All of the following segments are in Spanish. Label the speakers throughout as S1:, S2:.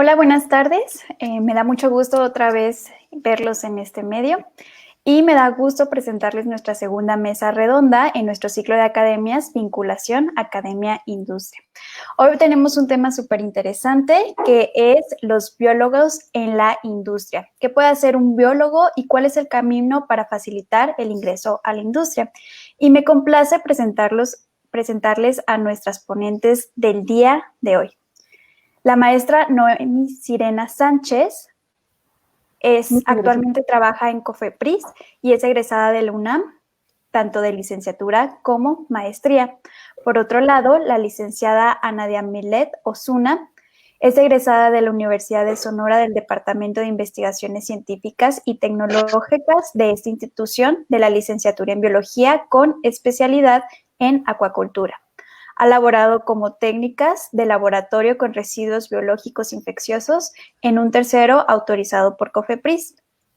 S1: Hola, buenas tardes. Me da mucho gusto otra vez verlos en este medio y me da gusto presentarles nuestra segunda mesa redonda en nuestro ciclo de academias Vinculación Academia-Industria. Hoy tenemos un tema súper interesante que es los biólogos en la industria. ¿Qué puede hacer un biólogo y cuál es el camino para facilitar el ingreso a la industria? Y me complace presentarles a nuestras ponentes del día de hoy. La maestra Noemi Sirena Sánchez actualmente trabaja en COFEPRIS y es egresada de la UNAM, tanto de licenciatura como maestría. Por otro lado, la licenciada Ana de Amelet Osuna es egresada de la Universidad de Sonora del Departamento de Investigaciones Científicas y Tecnológicas de esta institución de la licenciatura en Biología con especialidad en acuacultura. Ha laborado como técnicas de laboratorio con residuos biológicos infecciosos en un tercero autorizado por COFEPRIS.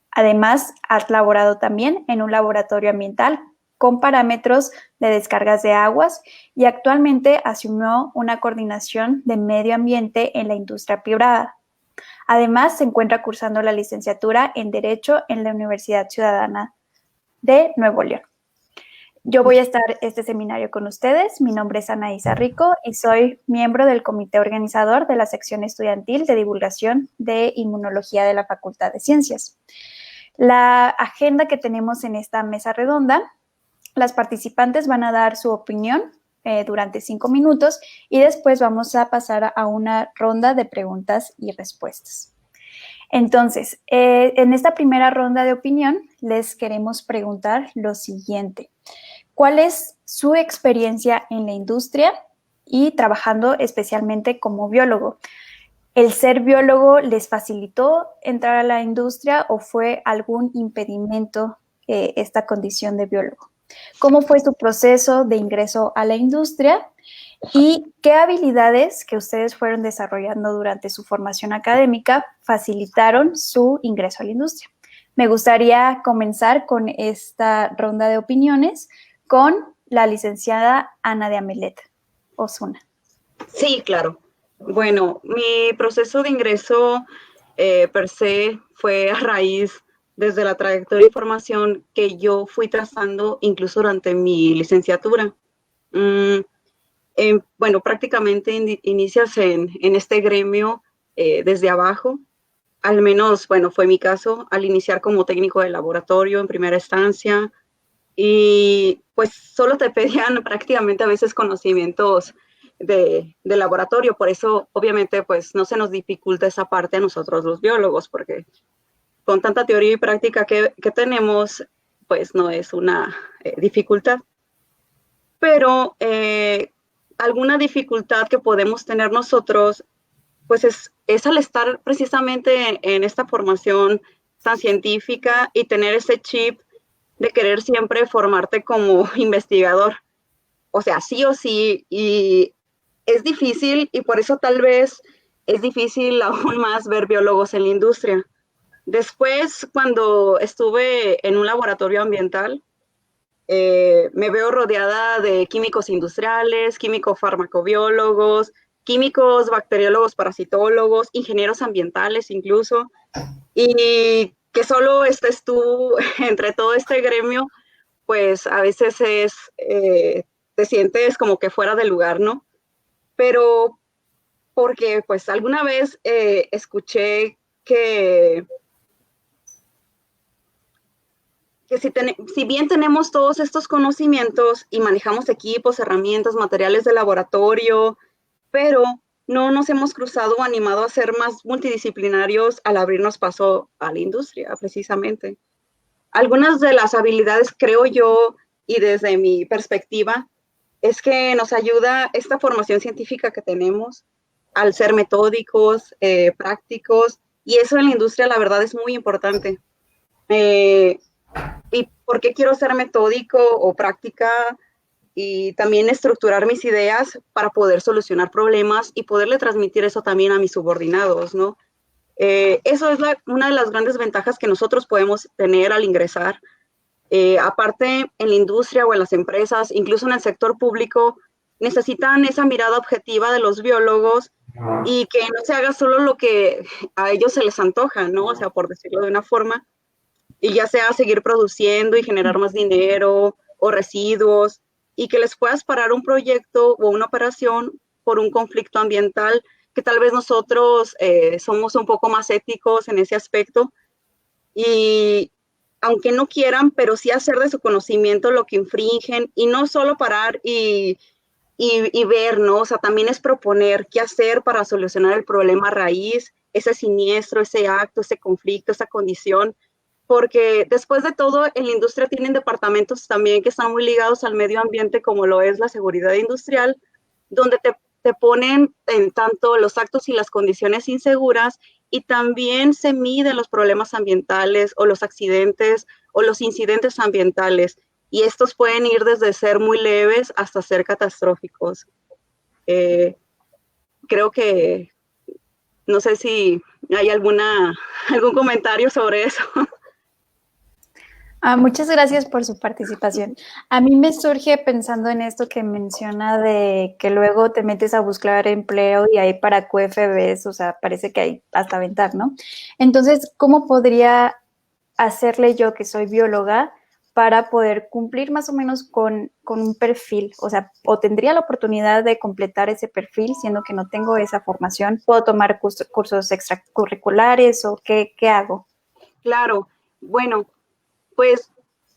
S1: Además, ha laborado también en un laboratorio ambiental con parámetros de descargas de aguas y actualmente asumió una coordinación de medio ambiente en la industria privada. Además, se encuentra cursando la licenciatura en Derecho en la Universidad Ciudadana de Nuevo León. Yo voy a estar este seminario con ustedes. Mi nombre es Anaísa Rico y soy miembro del comité organizador de la sección estudiantil de divulgación de inmunología de la Facultad de Ciencias. La agenda que tenemos en esta mesa redonda, las participantes van a dar su opinión durante 5 minutos y después vamos a pasar a una ronda de preguntas y respuestas. Entonces, en esta primera ronda de opinión les queremos preguntar lo siguiente. ¿Cuál es su experiencia en la industria y trabajando especialmente como biólogo? ¿El ser biólogo les facilitó entrar a la industria o fue algún impedimento esta condición de biólogo? ¿Cómo fue su proceso de ingreso a la industria? ¿Y qué habilidades que ustedes fueron desarrollando durante su formación académica facilitaron su ingreso a la industria? Me gustaría comenzar con esta ronda de opiniones con la licenciada Ana de Amelet Osuna.
S2: Sí, claro. Bueno, mi proceso de ingreso per se fue a raíz desde la trayectoria y formación que yo fui trazando incluso durante mi licenciatura. Bueno, prácticamente inicias en este gremio desde abajo. Al menos, bueno, fue mi caso al iniciar como técnico de laboratorio en primera instancia. Y pues solo te pedían prácticamente a veces conocimientos de laboratorio, por eso obviamente pues no se nos dificulta esa parte a nosotros los biólogos, porque con tanta teoría y práctica que tenemos, pues no es una dificultad. Pero alguna dificultad que podemos tener nosotros, pues es al estar precisamente en esta formación tan científica y tener ese chip de querer siempre formarte como investigador. O sea, sí o sí, y es difícil, y por eso tal vez es difícil aún más ver biólogos en la industria. Después, cuando estuve en un laboratorio ambiental, me veo rodeada de químicos industriales, químicos farmacobiólogos, químicos bacteriólogos parasitólogos, ingenieros ambientales incluso, y que solo estés tú entre todo este gremio, pues a veces te sientes como que fuera de lugar, ¿no? Pero porque pues alguna vez escuché que si bien tenemos todos estos conocimientos y manejamos equipos, herramientas, materiales de laboratorio, pero no nos hemos cruzado o animado a ser más multidisciplinarios al abrirnos paso a la industria, precisamente. Algunas de las habilidades, creo yo, y desde mi perspectiva, es que nos ayuda esta formación científica que tenemos al ser metódicos, prácticos, y eso en la industria la verdad es muy importante. ¿Y por qué quiero ser metódico o práctica? Y también estructurar mis ideas para poder solucionar problemas y poderle transmitir eso también a mis subordinados, ¿no? Eso es una de las grandes ventajas que nosotros podemos tener al ingresar. Aparte, en la industria o en las empresas, incluso en el sector público, necesitan esa mirada objetiva de los biólogos y que no se haga solo lo que a ellos se les antoja, ¿no? O sea, por decirlo de una forma, y ya sea seguir produciendo y generar más dinero o residuos, y que les puedas parar un proyecto o una operación por un conflicto ambiental, que tal vez nosotros somos un poco más éticos en ese aspecto, y aunque no quieran, pero sí hacer de su conocimiento lo que infringen, y no solo parar y ver, ¿no? O sea, también es proponer qué hacer para solucionar el problema raíz, ese siniestro, ese acto, ese conflicto, esa condición, porque después de todo, en la industria tienen departamentos también que están muy ligados al medio ambiente, como lo es la seguridad industrial, donde te ponen en tanto los actos y las condiciones inseguras, y también se miden los problemas ambientales o los accidentes o los incidentes ambientales, y estos pueden ir desde ser muy leves hasta ser catastróficos. Eh, Creo que, no sé si hay algún comentario sobre eso.
S1: Muchas gracias por su participación. A mí me surge pensando en esto que menciona de que luego te metes a buscar empleo y hay para QFBs, o sea, parece que hay hasta aventar, ¿no? Entonces, ¿cómo podría hacerle yo, que soy bióloga, para poder cumplir más o menos con un perfil? O sea, o tendría la oportunidad de completar ese perfil, siendo que no tengo esa formación. ¿Puedo tomar cursos extracurriculares o qué hago?
S2: Claro, bueno, pues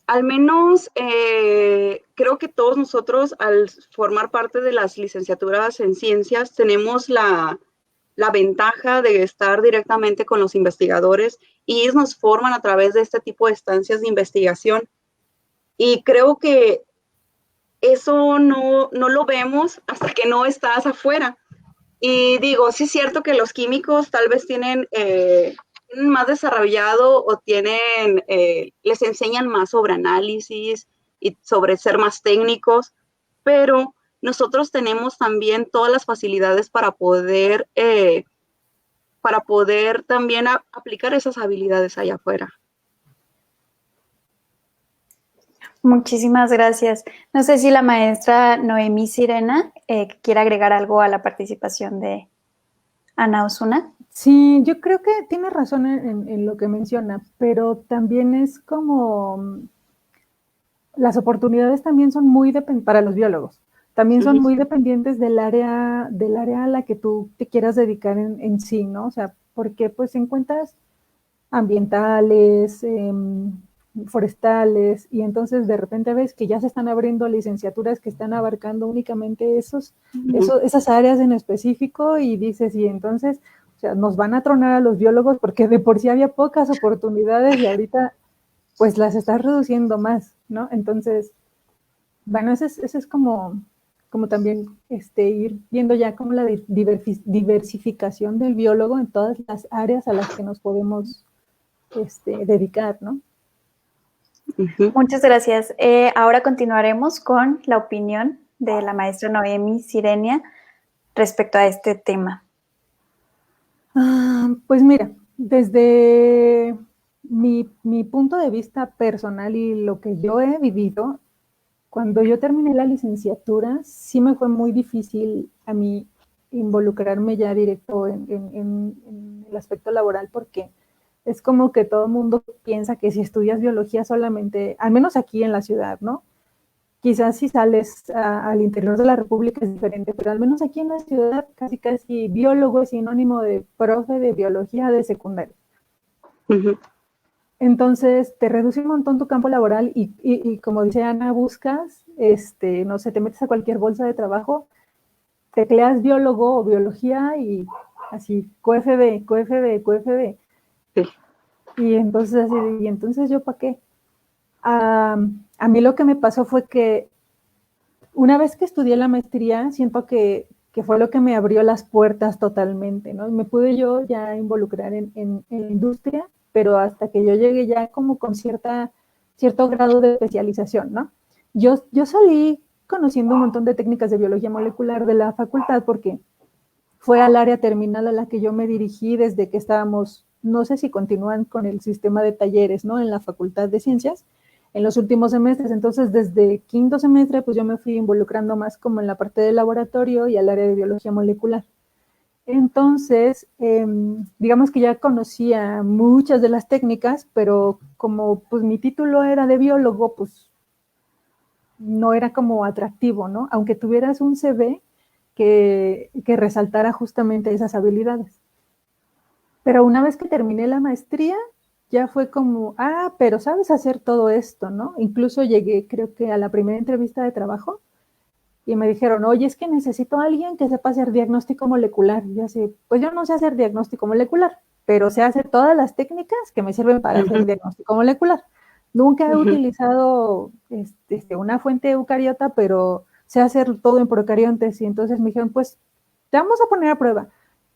S2: al menos creo que todos nosotros al formar parte de las licenciaturas en ciencias tenemos la ventaja de estar directamente con los investigadores, y ellos nos forman a través de este tipo de estancias de investigación, y creo que eso no lo vemos hasta que no estás afuera. Y digo, sí es cierto que los químicos tal vez tienen más desarrollado o les enseñan más sobre análisis y sobre ser más técnicos, pero nosotros tenemos también todas las facilidades para poder también aplicar esas habilidades allá afuera.
S1: Muchísimas gracias. No sé si la maestra Noemí Sirena quiere agregar algo a la participación de Ana Osuna.
S3: Sí, yo creo que tiene razón en lo que menciona, pero también es como las oportunidades también son muy para los biólogos, también son muy dependientes del área a la que tú te quieras dedicar en sí, ¿no? O sea, porque pues encuentras ambientales, forestales, y entonces de repente ves que ya se están abriendo licenciaturas que están abarcando únicamente esas áreas en específico, y dices, y entonces, o sea, nos van a tronar a los biólogos porque de por sí había pocas oportunidades y ahorita pues las estás reduciendo más, ¿no? Entonces, bueno, ese es como también ir viendo ya como la diversificación del biólogo en todas las áreas a las que nos podemos dedicar, ¿no?
S1: Muchas gracias. Ahora continuaremos con la opinión de la maestra Noemí Sirena respecto a este tema.
S3: Pues mira, desde mi punto de vista personal y lo que yo he vivido, cuando yo terminé la licenciatura, sí me fue muy difícil a mí involucrarme ya directo en el aspecto laboral, porque es como que todo el mundo piensa que si estudias biología solamente, al menos aquí en la ciudad, ¿no? Quizás si sales al interior de la República es diferente, pero al menos aquí en la ciudad casi biólogo es sinónimo de profe de biología de secundaria. Entonces te reduce un montón tu campo laboral y como dice Ana, buscas, no sé, te metes a cualquier bolsa de trabajo, tecleas biólogo o biología y así, QFB. Sí. Y entonces yo ¿para qué? A mí lo que me pasó fue que una vez que estudié la maestría, siento que fue lo que me abrió las puertas totalmente, ¿no? Me pude yo ya involucrar en la industria, pero hasta que yo llegué ya como con cierto grado de especialización, ¿no? Yo salí conociendo un montón de técnicas de biología molecular de la facultad porque fue al área terminal a la que yo me dirigí desde que estábamos, no sé si continúan con el sistema de talleres, ¿no? En la Facultad de Ciencias, en los últimos semestres. Entonces, desde quinto semestre, pues yo me fui involucrando más como en la parte del laboratorio y al área de biología molecular. Entonces, digamos que ya conocía muchas de las técnicas, pero como pues mi título era de biólogo, pues no era como atractivo, ¿no? Aunque tuvieras un CV que resaltara justamente esas habilidades. Pero una vez que terminé la maestría, ya fue como, pero sabes hacer todo esto, ¿no? Incluso llegué, creo que a la primera entrevista de trabajo y me dijeron, oye, es que necesito a alguien que sepa hacer diagnóstico molecular. Y así, pues yo no sé hacer diagnóstico molecular, pero sé hacer todas las técnicas que me sirven para hacer diagnóstico molecular. Nunca he utilizado una fuente eucariota, pero sé hacer todo en procariontes. Y entonces me dijeron, pues te vamos a poner a prueba.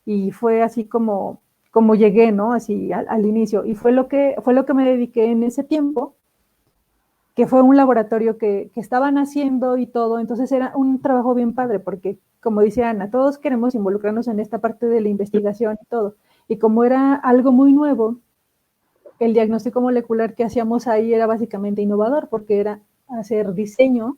S3: Y fue así como llegué, ¿no? Así al inicio. Y fue lo que me dediqué en ese tiempo, que fue un laboratorio que estaban haciendo y todo. Entonces era un trabajo bien padre, porque como dice Ana, todos queremos involucrarnos en esta parte de la investigación y todo. Y como era algo muy nuevo, el diagnóstico molecular que hacíamos ahí era básicamente innovador, porque era hacer diseño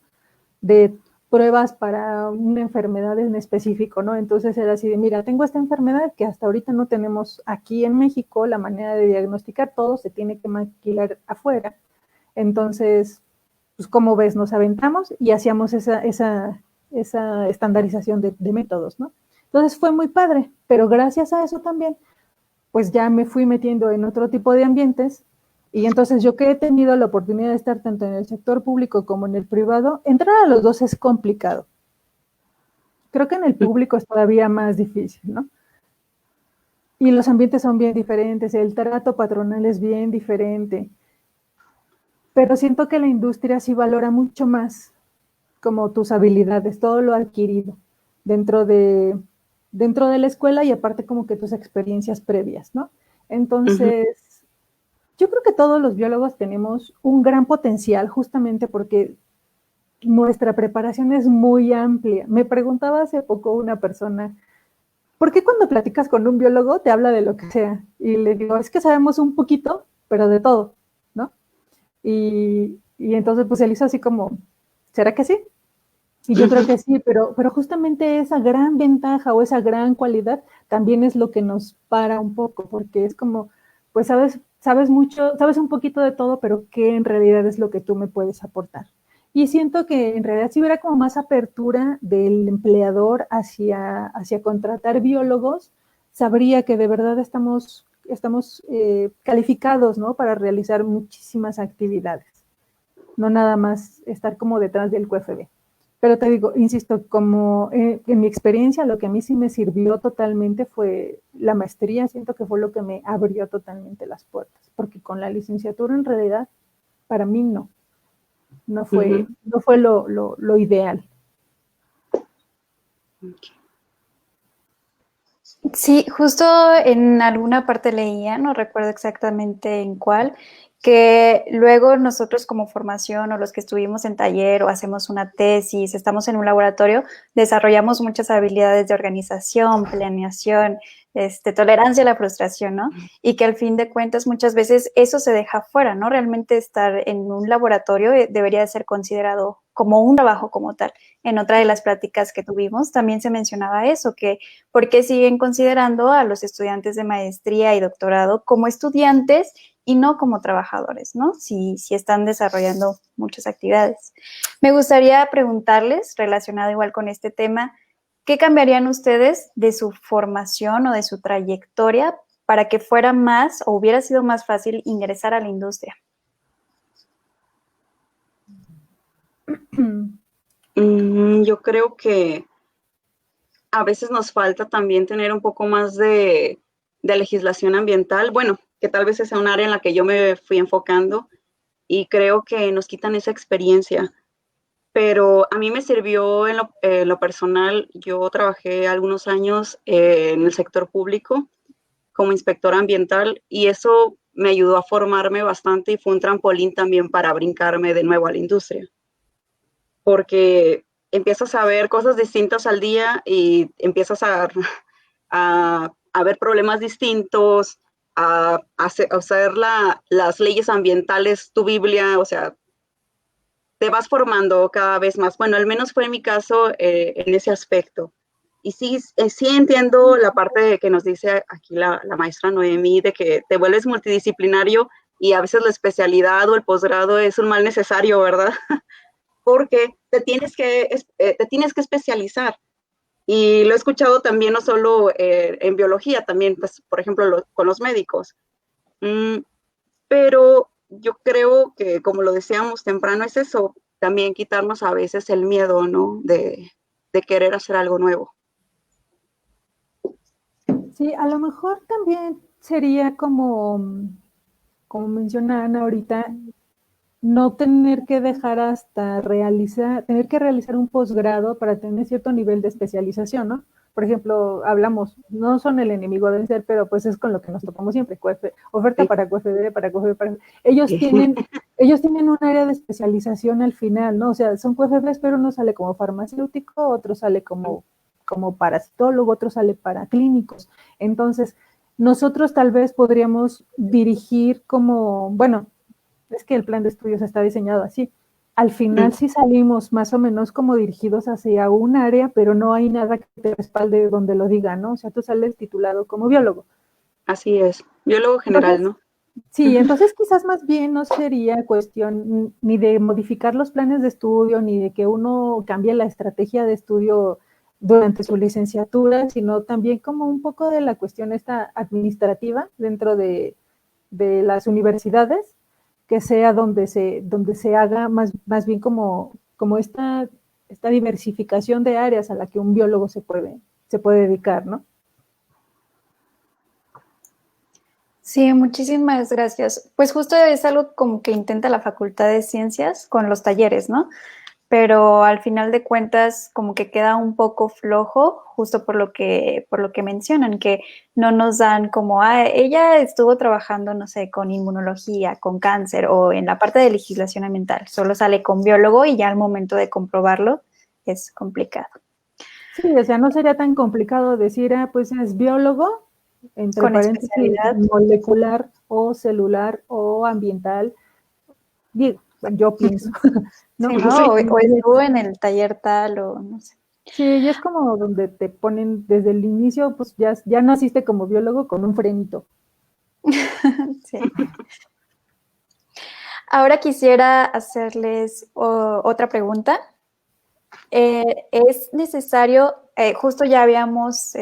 S3: de pruebas para una enfermedad en específico, ¿no? Entonces era así de, mira, tengo esta enfermedad que hasta ahorita no tenemos aquí en México la manera de diagnosticar todo, se tiene que maquilar afuera. Entonces, pues como ves, nos aventamos y hacíamos esa estandarización de métodos, ¿no? Entonces fue muy padre, pero gracias a eso también, pues ya me fui metiendo en otro tipo de ambientes. Y entonces yo que he tenido la oportunidad de estar tanto en el sector público como en el privado, entrar a los dos es complicado. Creo que en el público es todavía más difícil, ¿no? Y los ambientes son bien diferentes, el trato patronal es bien diferente. Pero siento que la industria sí valora mucho más como tus habilidades, todo lo adquirido dentro de, dentro de la escuela y aparte como que tus experiencias previas, ¿no? Entonces, yo creo que todos los biólogos tenemos un gran potencial justamente porque nuestra preparación es muy amplia. Me preguntaba hace poco una persona, ¿por qué cuando platicas con un biólogo te habla de lo que sea? Y le digo, es que sabemos un poquito, pero de todo, ¿no? Y entonces pues él hizo así como, ¿será que sí? Y yo creo que sí, pero justamente esa gran ventaja o esa gran cualidad también es lo que nos para un poco, porque es como, pues sabes mucho, sabes un poquito de todo, pero ¿qué en realidad es lo que tú me puedes aportar? Y siento que en realidad si hubiera como más apertura del empleador hacia contratar biólogos, sabría que de verdad estamos calificados, ¿no? Para realizar muchísimas actividades, no nada más estar como detrás del QFB. Pero te digo, insisto, como en mi experiencia, lo que a mí sí me sirvió totalmente fue la maestría, siento que fue lo que me abrió totalmente las puertas, porque con la licenciatura en realidad, para mí no fue lo ideal.
S1: Sí, justo en alguna parte leía, no recuerdo exactamente en cuál, que luego nosotros como formación o los que estuvimos en taller o hacemos una tesis, estamos en un laboratorio, desarrollamos muchas habilidades de organización, planeación, tolerancia a la frustración, ¿no? Y que al fin de cuentas muchas veces eso se deja fuera, ¿no? Realmente estar en un laboratorio debería ser considerado como un trabajo como tal. En otra de las pláticas que tuvimos también se mencionaba eso, que por qué siguen considerando a los estudiantes de maestría y doctorado como estudiantes y no como trabajadores, ¿no? Si están desarrollando muchas actividades. Me gustaría preguntarles, relacionado igual con este tema, ¿qué cambiarían ustedes de su formación o de su trayectoria para que fuera más o hubiera sido más fácil ingresar a la industria?
S2: Yo creo que a veces nos falta también tener un poco más de legislación ambiental, bueno, que tal vez sea un área en la que yo me fui enfocando y creo que nos quitan esa experiencia. Pero a mí me sirvió en lo personal. Yo trabajé algunos años en el sector público como inspectora ambiental y eso me ayudó a formarme bastante y fue un trampolín también para brincarme de nuevo a la industria, porque empiezas a ver cosas distintas al día y empiezas a ver problemas distintos, a hacer las leyes ambientales, tu Biblia, o sea, te vas formando cada vez más. Bueno, al menos fue mi caso en ese aspecto. sí, sí entiendo la parte que nos dice aquí la maestra Noemí, de que te vuelves multidisciplinario y a veces la especialidad o el posgrado es un mal necesario, ¿verdad? Porque te tienes que especializar. Y lo he escuchado también no solo en biología, también, pues, por ejemplo, con los médicos. Pero yo creo que, como lo decíamos temprano, es eso, también quitarnos a veces el miedo, ¿no? De querer hacer algo nuevo.
S3: Sí, a lo mejor también sería como menciona Ana ahorita, no tener que dejar hasta tener que realizar un posgrado para tener cierto nivel de especialización, ¿no? Por ejemplo, hablamos, no son el enemigo del ser, pero pues es con lo que nos topamos siempre, oferta
S2: Sí.
S3: para QFB, para QFB, ellos tienen un área de especialización al final, ¿no? O sea, son QFBs, pero uno sale como farmacéutico, otro sale como parasitólogo, otro sale para clínicos. Entonces, nosotros tal vez podríamos dirigir bueno, es que el plan de estudios está diseñado así. Al final sí salimos más o menos como dirigidos hacia un área, pero no hay nada que te respalde donde lo diga, ¿no? O sea, tú sales titulado como biólogo.
S2: Así es, biólogo general,
S3: Entonces,
S2: ¿no?
S3: sí, entonces quizás más bien no sería cuestión ni de modificar los planes de estudio, ni de que uno cambie la estrategia de estudio durante su licenciatura, sino también como un poco de la cuestión esta administrativa dentro de las universidades, que sea donde se haga más bien como esta diversificación de áreas a la que un biólogo se puede dedicar, ¿no?
S1: Sí, muchísimas gracias. Pues justo es algo como que intenta la Facultad de Ciencias con los talleres, ¿no? Pero al final de cuentas como que queda un poco flojo, justo por lo que mencionan, que no nos dan como, ella estuvo trabajando, no sé, con inmunología, con cáncer o en la parte de legislación ambiental, solo sale con biólogo y ya al momento de comprobarlo es complicado.
S3: Sí, o sea, no sería tan complicado decir, pues es biólogo, entre
S1: Con
S3: paréntesis,
S1: especialidad.
S3: molecular o celular o ambiental. Yo pienso, ¿no?
S1: Sí, ¿no? O estuvo en el taller tal o no sé.
S3: Sí, y es como donde te ponen desde el inicio, pues ya naciste como biólogo con un frenito.
S1: Sí. Ahora quisiera hacerles otra pregunta. ¿Es necesario, justo ya habíamos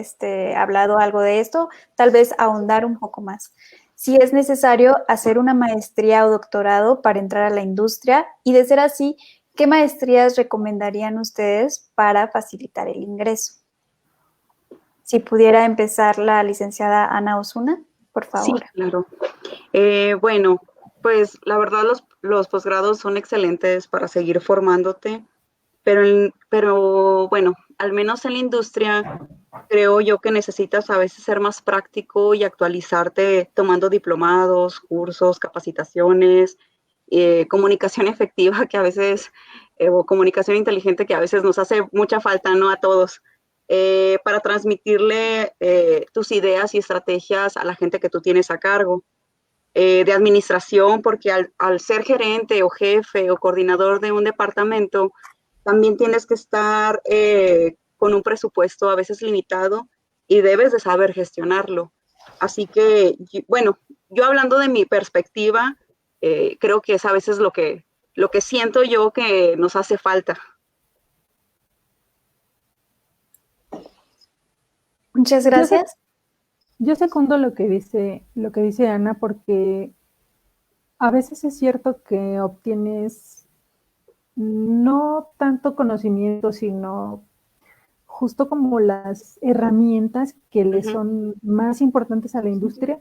S1: hablado algo de esto, tal vez ahondar un poco más? Si es necesario hacer una maestría o doctorado para entrar a la industria y de ser así, ¿qué maestrías recomendarían ustedes para facilitar el ingreso? Si pudiera empezar la licenciada Ana Osuna, por
S2: Sí,
S1: favor.
S2: claro. Bueno, pues la verdad los posgrados son excelentes para seguir formándote, pero bueno, al menos en la industria creo yo que necesitas a veces ser más práctico y actualizarte tomando diplomados, cursos, capacitaciones, comunicación efectiva que a veces, o comunicación inteligente que a veces nos hace mucha falta, ¿no? A todos, para transmitirle tus ideas y estrategias a la gente que tú tienes a cargo. De administración, porque al ser gerente o jefe o coordinador de un departamento, también tienes que estar con un presupuesto a veces limitado y debes de saber gestionarlo. Así que, bueno, yo hablando de mi perspectiva, creo que es a veces lo que siento yo que nos hace falta.
S1: Muchas gracias.
S3: Yo secundo lo que dice Ana, porque a veces es cierto que obtienes no tanto conocimiento, sino justo como las herramientas que le son más importantes a la industria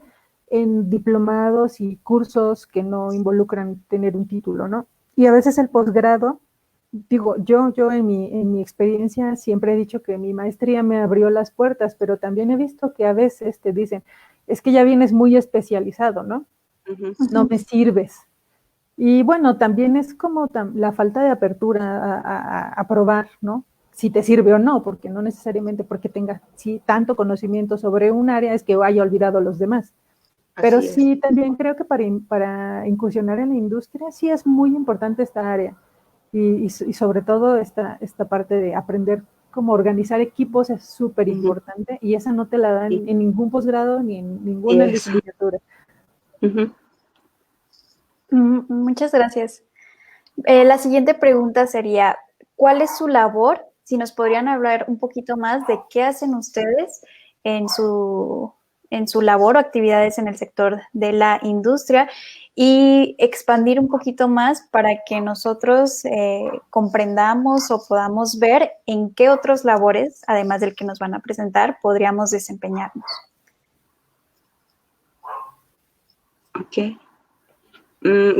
S3: en diplomados y cursos que no involucran tener un título, ¿no? Y a veces el posgrado, digo, yo en mi experiencia siempre he dicho que mi maestría me abrió las puertas, pero también he visto que a veces te dicen, es que ya vienes muy especializado, ¿no? No me sirves. Y bueno, también es como la falta de apertura a probar, ¿no? Si te sirve o no, porque no necesariamente porque tengas tanto conocimiento sobre un área es que haya olvidado los demás. Pero sí, también creo que para incursionar en la industria sí es muy importante esta área y sobre todo esta parte de aprender como organizar equipos es súper importante y esa no te la dan en ningún posgrado ni en ninguna licenciatura.
S1: Muchas gracias. La siguiente pregunta sería, ¿cuál es su labor? Si nos podrían hablar un poquito más de qué hacen ustedes en su labor o actividades en el sector de la industria y expandir un poquito más para que nosotros comprendamos o podamos ver en qué otros labores, además del que nos van a presentar, podríamos desempeñarnos.
S2: Ok.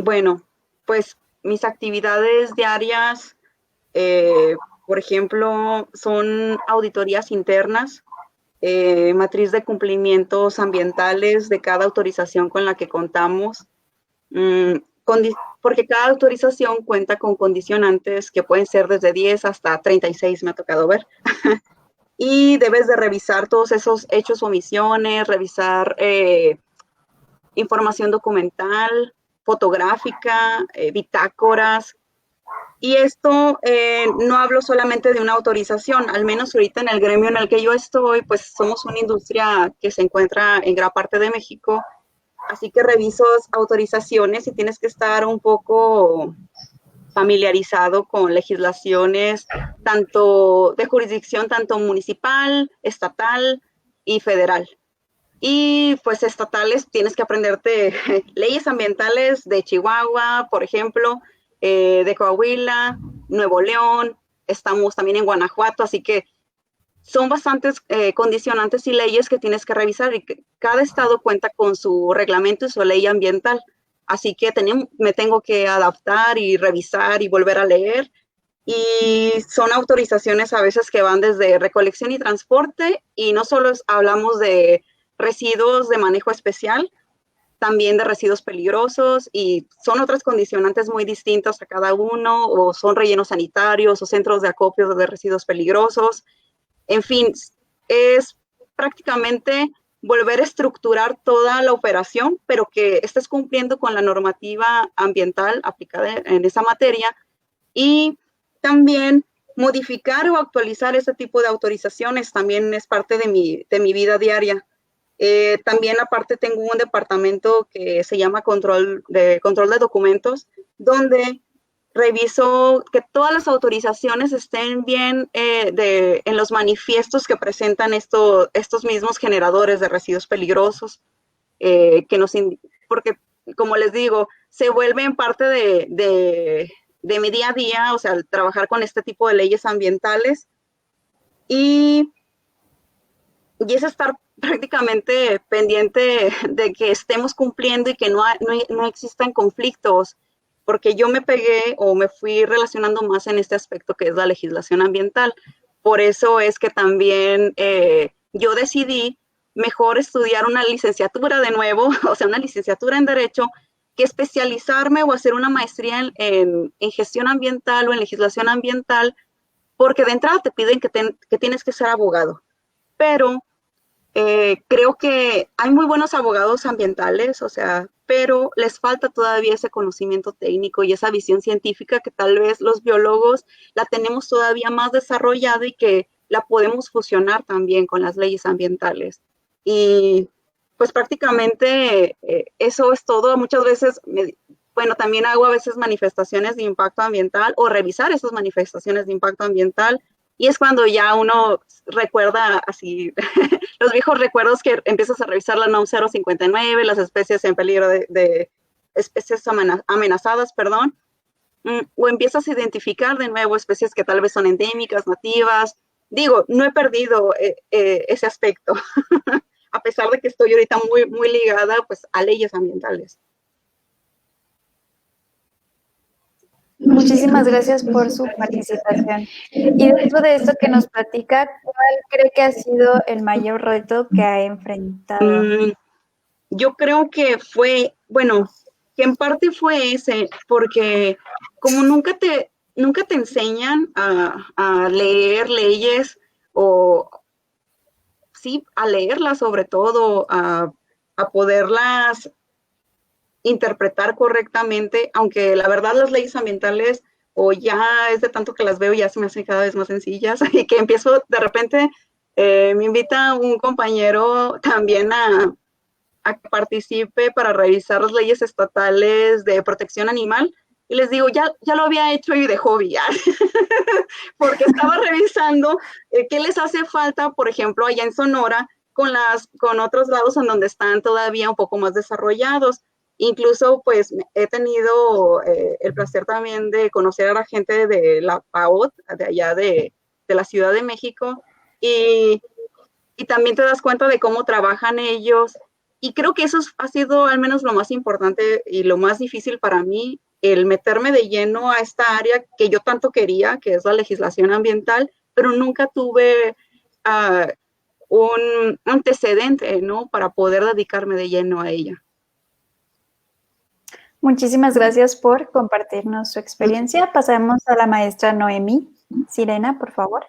S2: Bueno, pues mis actividades diarias, por ejemplo, son auditorías internas, matriz de cumplimientos ambientales de cada autorización con la que contamos, porque cada autorización cuenta con condicionantes que pueden ser desde 10 hasta 36, me ha tocado ver. Y debes de revisar todos esos hechos o omisiones, revisar información documental, fotográfica, bitácoras. Y esto no hablo solamente de una autorización, al menos ahorita en el gremio en el que yo estoy, pues somos una industria que se encuentra en gran parte de México, así que reviso autorizaciones y tienes que estar un poco familiarizado con legislaciones tanto de jurisdicción, tanto municipal, estatal y federal. Y pues estatales tienes que aprenderte leyes ambientales de Chihuahua, por ejemplo, de Coahuila, Nuevo León, estamos también en Guanajuato, así que son bastantes condicionantes y leyes que tienes que revisar y que cada estado cuenta con su reglamento y su ley ambiental. Así que me tengo que adaptar y revisar y volver a leer. Y son autorizaciones a veces que van desde recolección y transporte y no solo hablamos de residuos de manejo especial, también de residuos peligrosos y son otras condicionantes muy distintas a cada uno o son rellenos sanitarios o centros de acopio de residuos peligrosos. En fin, es prácticamente volver a estructurar toda la operación, pero que estés cumpliendo con la normativa ambiental aplicada en esa materia y también modificar o actualizar ese tipo de autorizaciones también es parte de mi vida diaria. También aparte tengo un departamento que se llama control de documentos, donde reviso que todas las autorizaciones estén bien en los manifiestos que presentan estos mismos generadores de residuos peligrosos, porque como les digo, se vuelven parte de mi día a día, o sea, trabajar con este tipo de leyes ambientales y es estar prácticamente pendiente de que estemos cumpliendo y que no existan conflictos, porque yo me pegué o me fui relacionando más en este aspecto que es la legislación ambiental. Por eso es que también yo decidí mejor estudiar una licenciatura de nuevo, o sea, una licenciatura en Derecho, que especializarme o hacer una maestría en gestión ambiental o en legislación ambiental, porque de entrada te piden que tienes que ser abogado. Pero creo que hay muy buenos abogados ambientales, o sea, pero les falta todavía ese conocimiento técnico y esa visión científica que tal vez los biólogos la tenemos todavía más desarrollada y que la podemos fusionar también con las leyes ambientales. Y pues prácticamente eso es todo. Muchas veces, también hago a veces manifestaciones de impacto ambiental o revisar esas manifestaciones de impacto ambiental. Y es cuando ya uno recuerda así los viejos recuerdos que empiezas a revisar la NOM 059, las especies en peligro de especies amenazadas, perdón, o empiezas a identificar de nuevo especies que tal vez son endémicas, nativas. Digo, no he perdido ese aspecto, a pesar de que estoy ahorita muy, muy ligada pues, a leyes ambientales.
S1: Muchísimas gracias por su participación. Y dentro de esto que nos platica, ¿cuál cree que ha sido el mayor reto que ha enfrentado?
S2: Yo creo que que en parte fue ese, porque como nunca te enseñan a leer leyes o sí, a leerlas sobre todo, a poderlas interpretar correctamente, aunque la verdad las leyes ambientales o ya es de tanto que las veo, ya se me hacen cada vez más sencillas y que empiezo de repente, me invita un compañero también a que participe para revisar las leyes estatales de protección animal. Y les digo, ya lo había hecho y de hobby, porque estaba revisando qué les hace falta, por ejemplo, allá en Sonora, con otros lados en donde están todavía un poco más desarrollados. Incluso, pues, he tenido el placer también de conocer a la gente de la PAOT, de allá de la Ciudad de México, y, y también te das cuenta de cómo trabajan ellos. Y creo que eso ha sido al menos lo más importante y lo más difícil para mí, el meterme de lleno a esta área que yo tanto quería, que es la legislación ambiental, pero nunca tuve un antecedente, ¿no? Para poder dedicarme de lleno a ella.
S1: Muchísimas gracias por compartirnos su experiencia. Pasamos a la maestra Noemí. Sirena, por favor.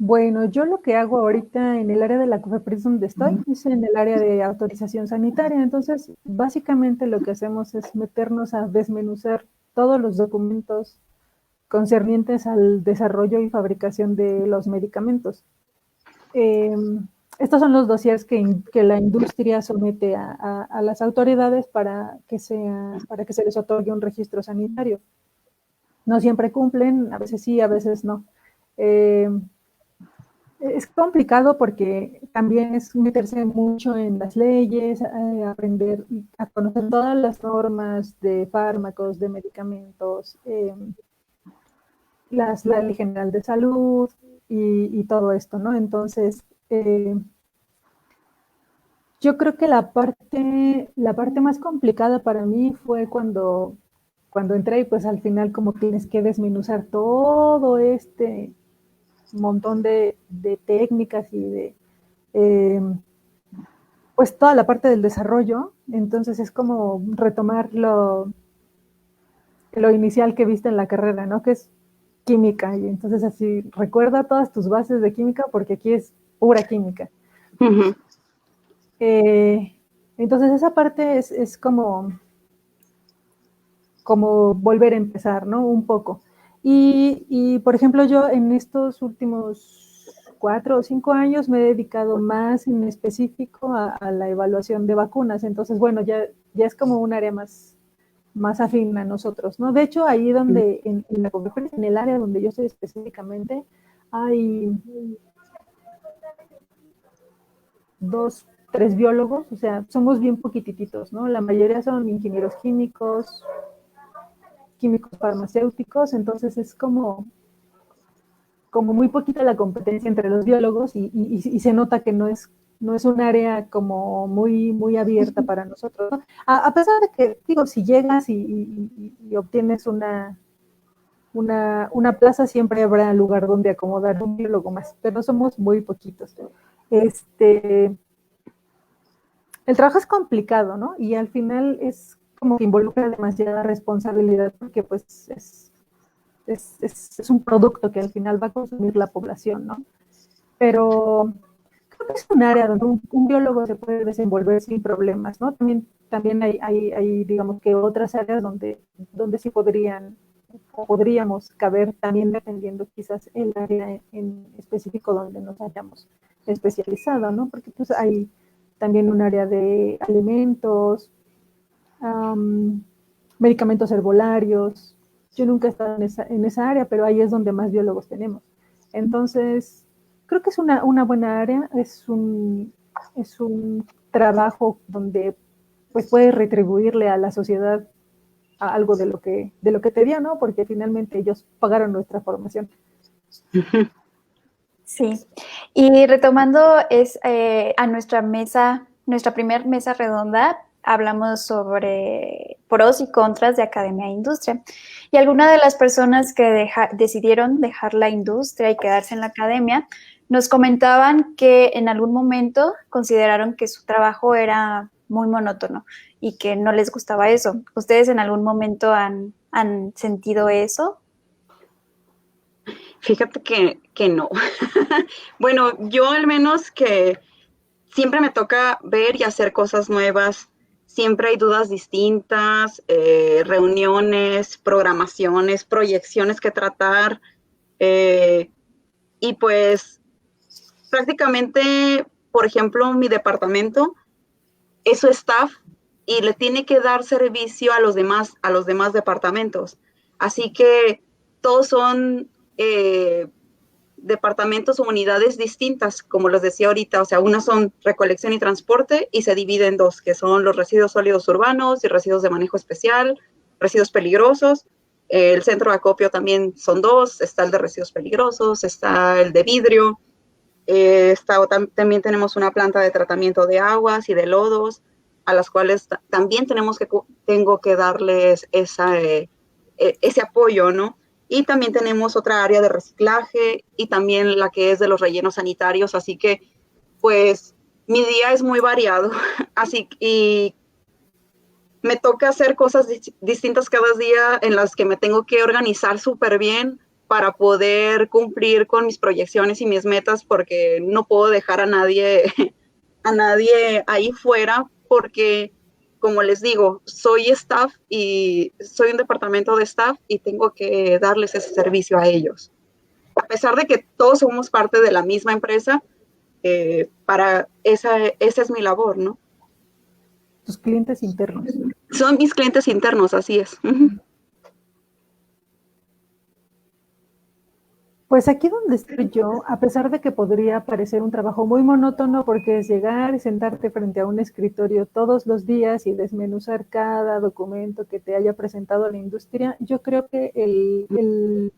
S3: Bueno, yo lo que hago ahorita en el área de la COFEPRIS donde estoy es en el área de autorización sanitaria. Entonces, básicamente lo que hacemos es meternos a desmenuzar todos los documentos concernientes al desarrollo y fabricación de los medicamentos. Estos son los dossiers que la industria somete a las autoridades para que se les otorgue un registro sanitario. No siempre cumplen, a veces sí, a veces no. Es complicado porque también es meterse mucho en las leyes, aprender a conocer todas las normas de fármacos, de medicamentos, la Ley General de Salud y todo esto, ¿no? Entonces, yo creo que la parte más complicada para mí fue cuando entré y pues al final como tienes que desmenuzar todo este montón de técnicas y de pues toda la parte del desarrollo. Entonces es como retomar lo inicial que viste en la carrera, ¿no? Que es química, y entonces así recuerda todas tus bases de química porque aquí es pura química.
S2: Uh-huh.
S3: Entonces esa parte es como volver a empezar, ¿no? Un poco. Y por ejemplo, yo en estos últimos 4 o 5 años me he dedicado más en específico a la evaluación de vacunas. Entonces, bueno, ya es como un área más afín a nosotros, ¿no? De hecho, ahí donde, en la COFEPRIS, en el área donde yo estoy específicamente, hay 2, 3 biólogos, o sea, somos bien poquititos, ¿no? La mayoría son ingenieros químicos farmacéuticos, entonces es como muy poquita la competencia entre los biólogos y se nota que no es un área como muy abierta para nosotros, ¿no? A pesar de que, digo, si llegas y obtienes una plaza, siempre habrá lugar donde acomodar un biólogo más, pero somos muy poquitos. El trabajo es complicado, ¿no? Y al final es como que involucra demasiada responsabilidad porque pues es un producto que al final va a consumir la población, ¿no? Pero creo que es un área donde un biólogo se puede desenvolver sin problemas, ¿no? También hay digamos que otras áreas donde sí podríamos caber, también dependiendo quizás el área en específico donde nos hayamos especializado, ¿no? Porque pues hay también un área de alimentos, medicamentos herbolarios. Yo nunca he estado en esa área, pero ahí es donde más biólogos tenemos. Entonces, creo que es una buena área, es un trabajo donde pues puedes retribuirle a la sociedad a algo de lo que te dio, ¿no? Porque finalmente ellos pagaron nuestra formación.
S1: Sí, y retomando a nuestra primer mesa redonda, hablamos sobre pros y contras de academia e industria. Y algunas de las personas que decidieron dejar la industria y quedarse en la academia nos comentaban que en algún momento consideraron que su trabajo era muy monótono y que no les gustaba eso. ¿Ustedes en algún momento han sentido eso?
S2: Fíjate que no. Bueno, yo al menos que siempre me toca ver y hacer cosas nuevas. siempre hay dudas distintas, reuniones, programaciones, proyecciones que tratar, y pues prácticamente, por ejemplo, mi departamento es su staff y le tiene que dar servicio a los demás departamentos. Así que todos son departamentos o unidades distintas, como les decía ahorita, o sea, unas son recolección y transporte y se divide en dos, que son los residuos sólidos urbanos y residuos de manejo especial, residuos peligrosos. El centro de acopio también son dos, está el de residuos peligrosos, está el de vidrio, también tenemos una planta de tratamiento de aguas y de lodos, a las cuales también tengo que darles ese apoyo, ¿no? Y también tenemos otra área de reciclaje y también la que es de los rellenos sanitarios, así que pues mi día es muy variado, y me toca hacer cosas distintas cada día en las que me tengo que organizar súper bien para poder cumplir con mis proyecciones y mis metas, porque no puedo dejar a nadie ahí fuera, porque como les digo, soy staff y soy un departamento de staff y tengo que darles ese servicio a ellos. A pesar de que todos somos parte de la misma empresa, esa es mi labor, ¿no?
S3: Tus clientes internos.
S2: Son mis clientes internos, así es.
S3: Pues aquí donde estoy yo, a pesar de que podría parecer un trabajo muy monótono, porque es llegar y sentarte frente a un escritorio todos los días y desmenuzar cada documento que te haya presentado la industria, yo creo que el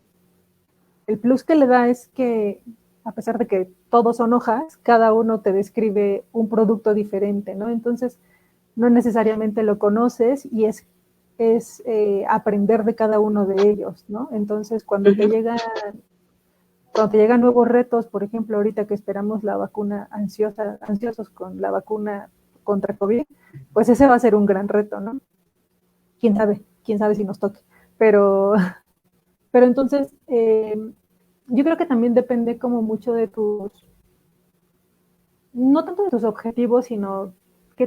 S3: plus que le da es que, a pesar de que todos son hojas, cada uno te describe un producto diferente, ¿no? Entonces, no necesariamente lo conoces y es aprender de cada uno de ellos, ¿no? Entonces, cuando te llegan nuevos retos, por ejemplo, ahorita que esperamos la vacuna, ansiosos con la vacuna contra COVID, pues ese va a ser un gran reto, ¿no? Quién sabe si nos toque. Pero entonces, yo creo que también depende como mucho de no tanto de tus objetivos, sino qué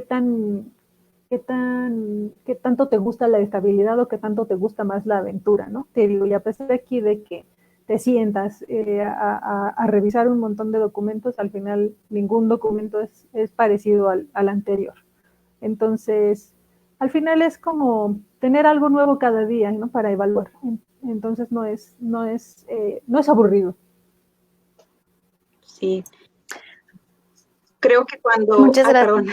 S3: tanto te gusta la estabilidad o qué tanto te gusta más la aventura, ¿no? Te digo, y a pesar de aquí de que te sientas a revisar un montón de documentos, al final ningún documento es parecido al anterior. Entonces, al final es como tener algo nuevo cada día, ¿no? Para evaluar. Entonces no es aburrido.
S2: Sí. Creo que cuando...
S1: Muchas gracias.
S2: Perdón.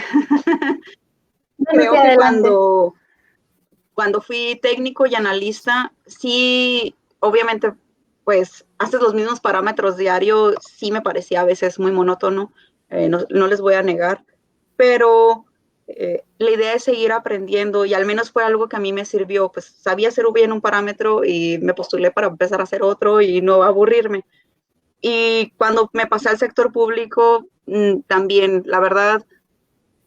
S1: Creo que
S2: cuando fui técnico y analista, sí, obviamente, pues, haces los mismos parámetros diario, sí me parecía a veces muy monótono, no les voy a negar, pero la idea es seguir aprendiendo y al menos fue algo que a mí me sirvió, pues sabía hacer bien un parámetro y me postulé para empezar a hacer otro y no aburrirme. Y cuando me pasé al sector público, también, la verdad,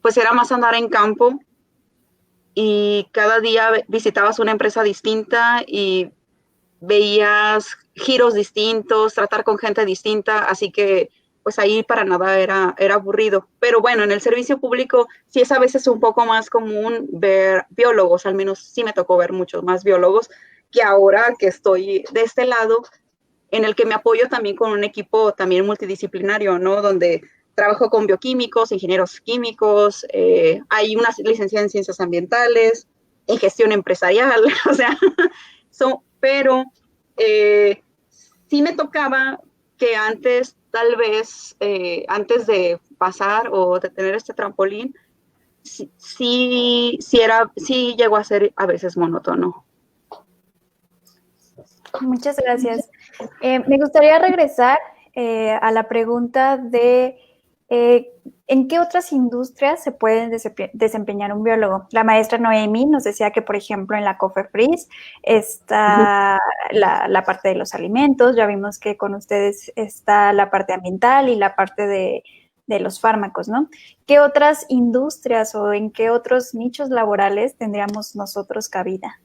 S2: pues era más andar en campo y cada día visitabas una empresa distinta y veías giros distintos, tratar con gente distinta, así que pues ahí para nada era aburrido. Pero bueno, en el servicio público sí es a veces un poco más común ver biólogos, al menos sí me tocó ver muchos más biólogos que ahora que estoy de este lado, en el que me apoyo también con un equipo también multidisciplinario, ¿no? Donde trabajo con bioquímicos, ingenieros químicos, hay una licenciada en ciencias ambientales, en gestión empresarial, o sea, pero sí me tocaba que antes, tal vez, antes de pasar o de tener este trampolín, sí llegó a ser a veces monótono.
S1: Muchas gracias. Me gustaría regresar a la pregunta de ¿en qué otras industrias se puede desempeñar un biólogo? La maestra Noemi nos decía que, por ejemplo, en la COFEPRIS está la parte de los alimentos, ya vimos que con ustedes está la parte ambiental y la parte de los fármacos, ¿no? ¿Qué otras industrias o en qué otros nichos laborales tendríamos nosotros cabida?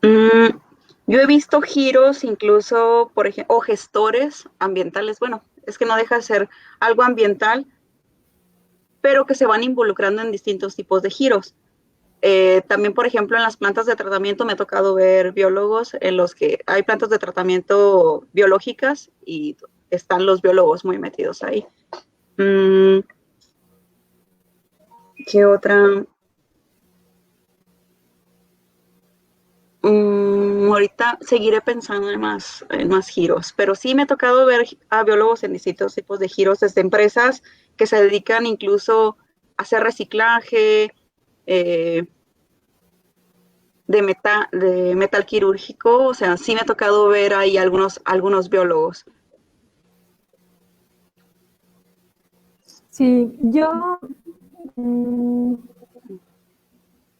S2: Yo he visto giros incluso, por ejemplo, o gestores ambientales, bueno, es que no deja de ser algo ambiental, pero que se van involucrando en distintos tipos de giros. También, por ejemplo, en las plantas de tratamiento me ha tocado ver biólogos en los que hay plantas de tratamiento biológicas y están los biólogos muy metidos ahí. ¿Qué otra? Ahorita seguiré pensando en más giros, pero sí me ha tocado ver a biólogos en distintos tipos de giros, desde empresas que se dedican incluso a hacer reciclaje de metal quirúrgico, o sea, sí me ha tocado ver ahí algunos biólogos.
S3: Sí, yo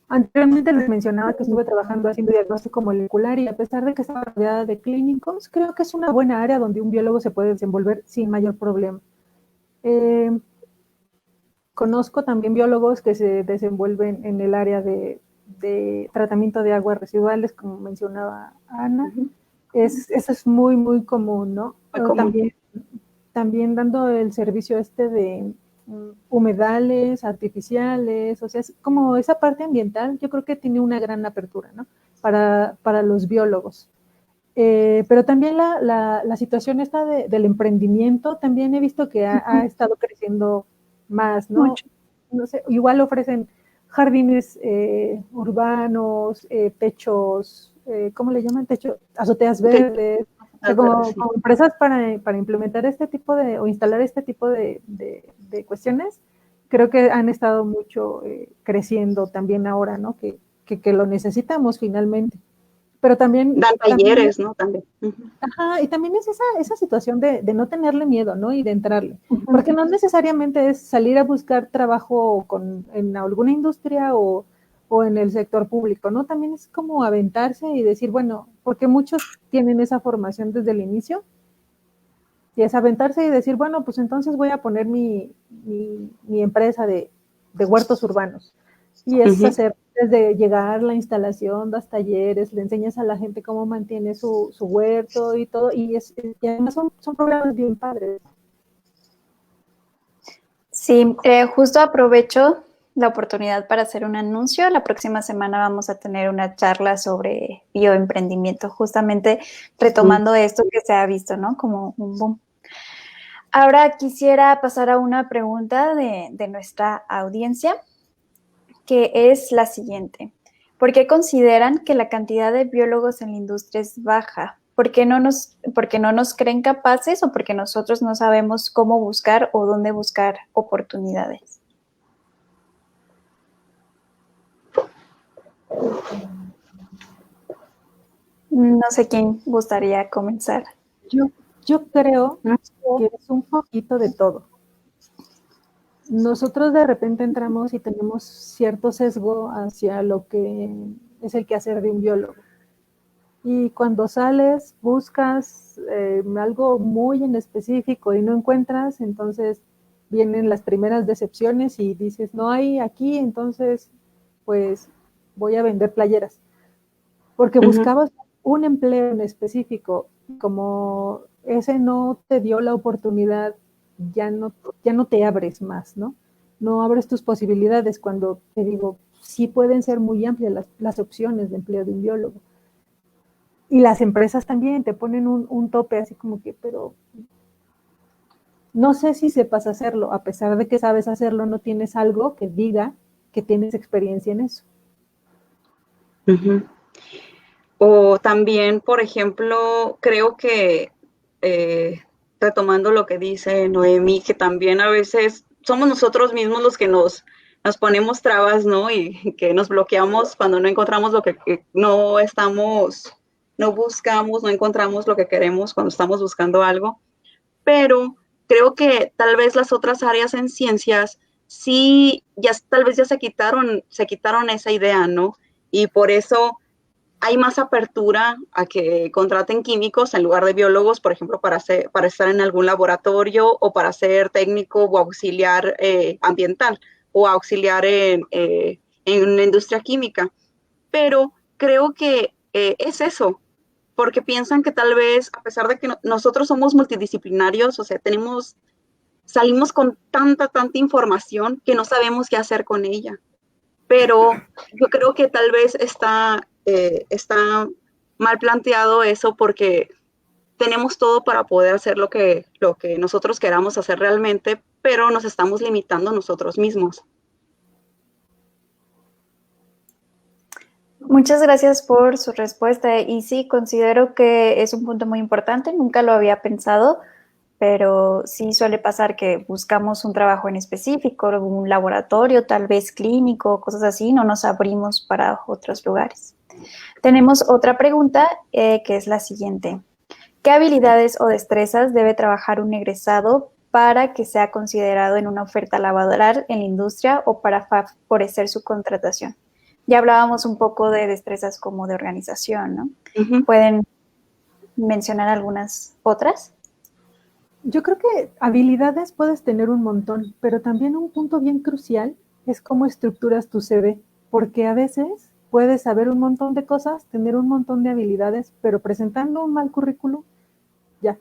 S3: anteriormente les mencionaba que estuve trabajando haciendo diagnóstico molecular y a pesar de que estaba rodeada de clínicos, creo que es una buena área donde un biólogo se puede desenvolver sin mayor problema. Conozco también biólogos que se desenvuelven en el área de tratamiento de aguas residuales, como mencionaba Ana. Eso es muy, muy común, ¿no? También dando el servicio de humedales artificiales, o sea, es como esa parte ambiental, yo creo que tiene una gran apertura, ¿no? Para los biólogos. Pero también la situación esta del emprendimiento, también he visto que ha estado creciendo más, ¿no?
S1: Mucho.
S3: No sé, igual ofrecen jardines urbanos, techos, ¿cómo le llaman? Azoteas verdes, o sea, como empresas para implementar este tipo o instalar este tipo de cuestiones, creo que han estado mucho creciendo también ahora, ¿no? Que lo necesitamos finalmente. Pero también...
S2: Dan talleres, ¿no? También.
S3: Ajá, y también es esa situación de no tenerle miedo, ¿no? Y de entrarle. Porque no necesariamente es salir a buscar trabajo en alguna industria o en el sector público, ¿no? También es como aventarse y decir, bueno, porque muchos tienen esa formación desde el inicio, y es aventarse y decir, bueno, pues entonces voy a poner mi empresa de huertos urbanos. Y es hacer desde llegar la instalación, das talleres, le enseñas a la gente cómo mantiene su huerto y todo, y además son programas bien padres.
S1: Sí, justo aprovecho la oportunidad para hacer un anuncio. La próxima semana vamos a tener una charla sobre bioemprendimiento, justamente retomando esto que se ha visto, ¿no? Como un boom. Ahora quisiera pasar a una pregunta de nuestra audiencia, que es la siguiente. ¿Por qué consideran que la cantidad de biólogos en la industria es baja? Porque no nos creen capaces o porque nosotros no sabemos cómo buscar o dónde buscar oportunidades? No sé quién gustaría comenzar.
S3: Yo creo que es un poquito de todo. Nosotros de repente entramos y tenemos cierto sesgo hacia lo que es el quehacer de un biólogo. Y cuando sales, buscas algo muy en específico y no encuentras, entonces vienen las primeras decepciones y dices, no hay aquí, entonces pues voy a vender playeras. Porque buscabas un empleo en específico, como ese no te dio la oportunidad, ya no te abres más, ¿no? No abres tus posibilidades cuando, te digo, sí pueden ser muy amplias las opciones de empleo de un biólogo. Y las empresas también te ponen un tope así como que, pero no sé si sepas hacerlo, a pesar de que sabes hacerlo, no tienes algo que diga que tienes experiencia en eso.
S2: O también, por ejemplo, creo que, retomando lo que dice Noemí, que también a veces somos nosotros mismos los que nos ponemos trabas, ¿no? Y que nos bloqueamos cuando no encontramos lo que no buscamos, no encontramos lo que queremos cuando estamos buscando algo. Pero creo que tal vez las otras áreas en ciencias sí, tal vez ya se quitaron esa idea, ¿no? Y por eso hay más apertura a que contraten químicos en lugar de biólogos, por ejemplo, para estar en algún laboratorio o para ser técnico o auxiliar ambiental o auxiliar en una industria química. Pero creo que es eso, porque piensan que tal vez, a pesar de que nosotros somos multidisciplinarios, o sea, tenemos salimos con tanta información que no sabemos qué hacer con ella. Pero yo creo que tal vez está mal planteado eso porque tenemos todo para poder hacer lo que nosotros queramos hacer realmente, pero nos estamos limitando nosotros mismos.
S1: Muchas gracias por su respuesta y sí, considero que es un punto muy importante, nunca lo había pensado, pero sí suele pasar que buscamos un trabajo en específico, un laboratorio, tal vez clínico, cosas así, no nos abrimos para otros lugares. Tenemos otra pregunta que es la siguiente. ¿Qué habilidades o destrezas debe trabajar un egresado para que sea considerado en una oferta laboral en la industria o para favorecer su contratación? Ya hablábamos un poco de destrezas como de organización, ¿no?
S2: Uh-huh.
S1: ¿Pueden mencionar algunas otras?
S3: Yo creo que habilidades puedes tener un montón, pero también un punto bien crucial es cómo estructuras tu CV, porque a veces puedes saber un montón de cosas, tener un montón de habilidades, pero presentando un mal currículum, ya.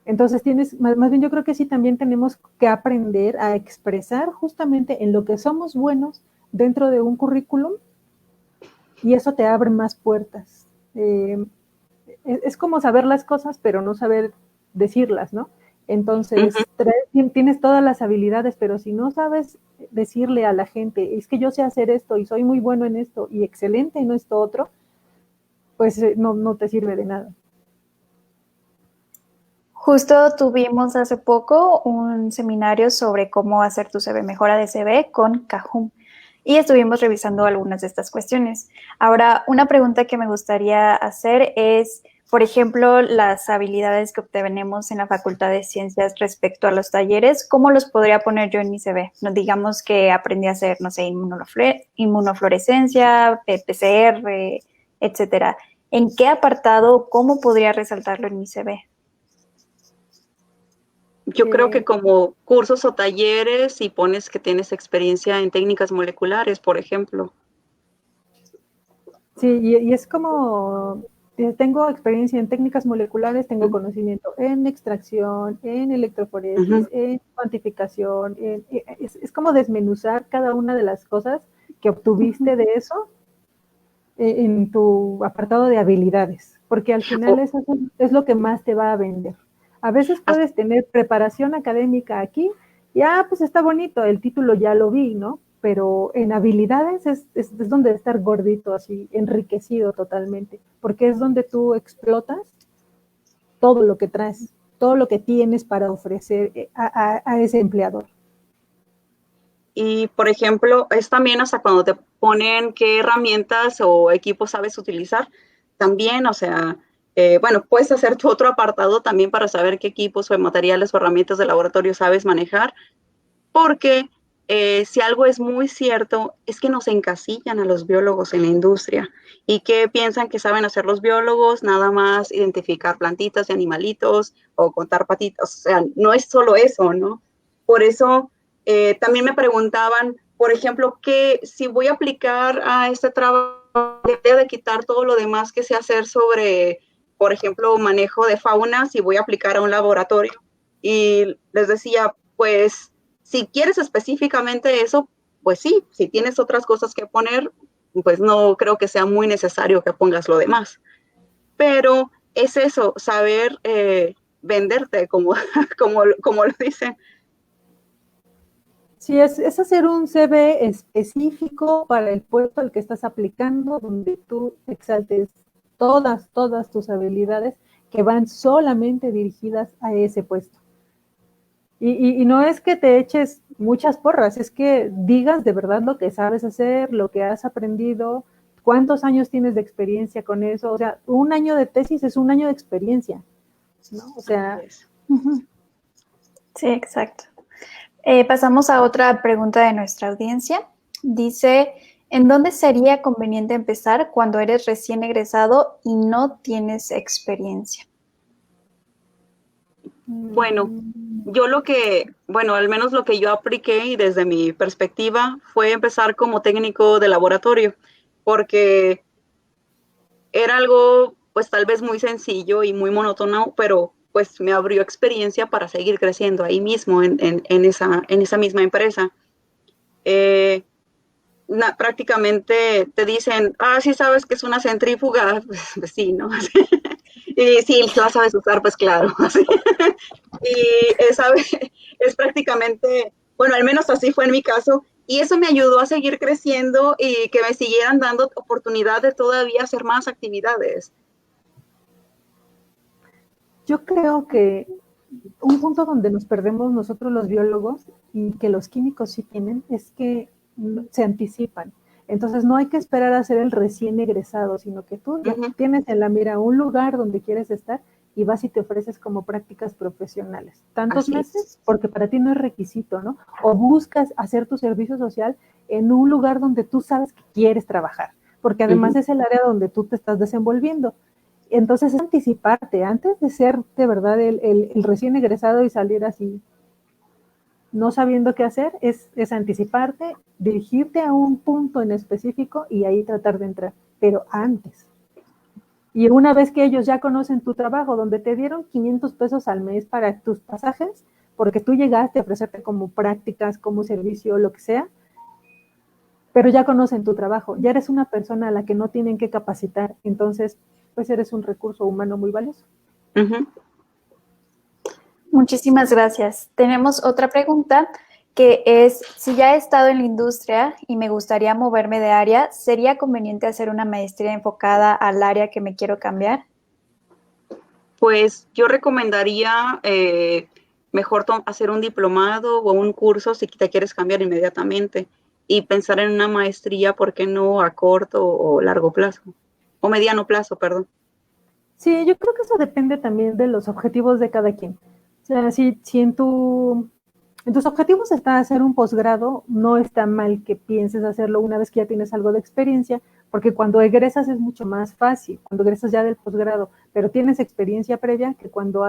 S3: Entonces más bien yo creo que sí también tenemos que aprender a expresar justamente en lo que somos buenos dentro de un currículum y eso te abre más puertas. Es como saber las cosas, pero no saber decirlas, ¿no? Entonces, tienes todas las habilidades, pero si no sabes decirle a la gente, es que yo sé hacer esto y soy muy bueno en esto y excelente en esto otro, pues no te sirve de nada.
S1: Justo tuvimos hace poco un seminario sobre cómo hacer tu CV, mejora de CV con Cajum. Y estuvimos revisando algunas de estas cuestiones. Ahora, una pregunta que me gustaría hacer es, por ejemplo, las habilidades que obtenemos en la Facultad de Ciencias respecto a los talleres, ¿cómo los podría poner yo en mi CV? No, digamos que aprendí a hacer, no sé, inmunofluorescencia, PCR, etcétera. ¿En qué apartado, cómo podría resaltarlo en mi CV?
S2: Yo creo que como cursos o talleres, si pones que tienes experiencia en técnicas moleculares, por ejemplo.
S3: Sí, y es como, tengo experiencia en técnicas moleculares, tengo conocimiento en extracción, en electroforesis, en cuantificación, es como desmenuzar cada una de las cosas que obtuviste de eso en tu apartado de habilidades, porque al final eso es lo que más te va a vender. A veces puedes tener preparación académica aquí, pues está bonito, el título ya lo vi, ¿no? Pero en habilidades es donde estar gordito, así, enriquecido totalmente, porque es donde tú explotas todo lo que traes, todo lo que tienes para ofrecer a ese empleador.
S2: Y, por ejemplo, es también hasta cuando te ponen qué herramientas o equipos sabes utilizar, también, o sea, bueno, puedes hacer tu otro apartado también para saber qué equipos o materiales o herramientas de laboratorio sabes manejar, porque si algo es muy cierto, es que nos encasillan a los biólogos en la industria. ¿Y qué piensan que saben hacer los biólogos? Nada más identificar plantitas y animalitos o contar patitas. O sea, no es solo eso, ¿no? Por eso también me preguntaban, por ejemplo, que si voy a aplicar a este trabajo, de quitar todo lo demás que sé hacer sobre, por ejemplo, manejo de fauna, si voy a aplicar a un laboratorio. Y les decía, pues, si quieres específicamente eso, pues sí, si tienes otras cosas que poner, pues no creo que sea muy necesario que pongas lo demás. Pero es eso, saber venderte, como lo dicen.
S3: Sí, es hacer un CV específico para el puesto al que estás aplicando, donde tú exaltes todas tus habilidades que van solamente dirigidas a ese puesto. Y no es que te eches muchas porras, es que digas de verdad lo que sabes hacer, lo que has aprendido, cuántos años tienes de experiencia con eso. O sea, un año de tesis es un año de experiencia, ¿no? O sea...
S1: Sí, exacto. Pasamos a otra pregunta de nuestra audiencia. Dice, ¿en dónde sería conveniente empezar cuando eres recién egresado y no tienes experiencia?
S2: Bueno, al menos lo que yo apliqué y desde mi perspectiva fue empezar como técnico de laboratorio, porque era algo pues tal vez muy sencillo y muy monótono, pero pues me abrió experiencia para seguir creciendo ahí mismo en esa misma empresa. Prácticamente te dicen, sí sabes que es una centrífuga, pues sí, ¿no? Y sí, si la sabes usar, pues claro. Y es prácticamente, bueno, al menos así fue en mi caso, y eso me ayudó a seguir creciendo y que me siguieran dando oportunidad de todavía hacer más actividades.
S3: Yo creo que un punto donde nos perdemos nosotros los biólogos y que los químicos sí tienen es que se anticipan. Entonces no hay que esperar a ser el recién egresado, sino que tú ya tienes en la mira un lugar donde quieres estar y vas y te ofreces como prácticas profesionales. Tantos meses, porque para ti no es requisito, ¿no? O buscas hacer tu servicio social en un lugar donde tú sabes que quieres trabajar, porque además es el área donde tú te estás desenvolviendo. Entonces es anticiparte, antes de ser de verdad el recién egresado y salir así, no sabiendo qué hacer, es anticiparte, dirigirte a un punto en específico y ahí tratar de entrar, pero antes. Y una vez que ellos ya conocen tu trabajo, donde te dieron 500 pesos al mes para tus pasajes, porque tú llegaste a ofrecerte como prácticas, como servicio, lo que sea, pero ya conocen tu trabajo, ya eres una persona a la que no tienen que capacitar, entonces pues eres un recurso humano muy valioso.
S1: Muchísimas gracias. Tenemos otra pregunta que es, si ya he estado en la industria y me gustaría moverme de área, ¿sería conveniente hacer una maestría enfocada al área que me quiero cambiar?
S2: Pues yo recomendaría mejor hacer un diplomado o un curso si te quieres cambiar inmediatamente y pensar en una maestría, ¿por qué no a corto o largo plazo? O mediano plazo, perdón.
S3: Sí, yo creo que eso depende también de los objetivos de cada quien. O sea, si en tus objetivos está hacer un posgrado, no está mal que pienses hacerlo una vez que ya tienes algo de experiencia, porque cuando egresas es mucho más fácil, cuando egresas ya del posgrado, pero tienes experiencia previa que cuando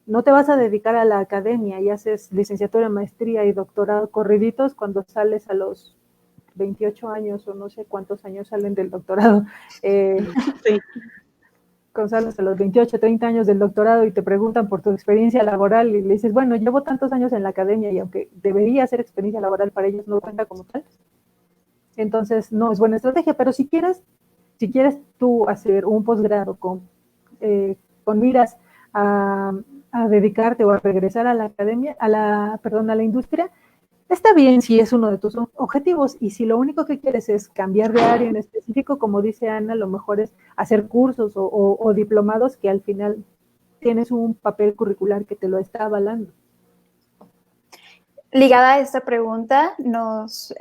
S3: no te vas a dedicar a la academia y haces licenciatura, maestría y doctorado corriditos cuando sales a los 28 años o no sé cuántos años salen del doctorado. Sí. González a los 28, 30 años del doctorado y te preguntan por tu experiencia laboral y le dices, bueno, llevo tantos años en la academia y aunque debería ser experiencia laboral para ellos, no cuenta como tal. Entonces, no es buena estrategia, pero si quieres tú hacer un posgrado con miras a dedicarte o a regresar a la academia, a la industria, está bien si es uno de tus objetivos y si lo único que quieres es cambiar de área en específico, como dice Ana, lo mejor es hacer cursos o diplomados que al final tienes un papel curricular que te lo está avalando.
S1: Ligada a esta pregunta, nos